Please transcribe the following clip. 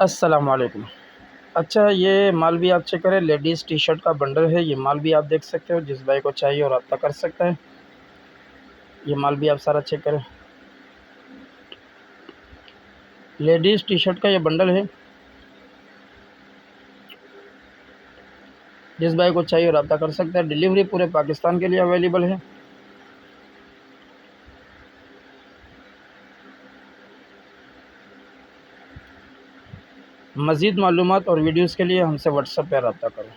अस्सलाम वालेकुम। अच्छा, ये माल भी आप चेक करें, लेडीज़ टी शर्ट का बंडल है। ये माल भी आप देख सकते हो, जिस भाई को चाहिए और रब्ता कर सकता है। ये माल भी आप सारा चेक करें, लेडीज़ टी शर्ट का ये बंडल है। जिस भाई को चाहिए रब्ता कर सकता है। डिलीवरी पूरे पाकिस्तान के लिए अवेलेबल है। मज़ीद मालूमात और वीडियोज़ के लिए हमसे व्हाट्सएप पर रब्ता करें।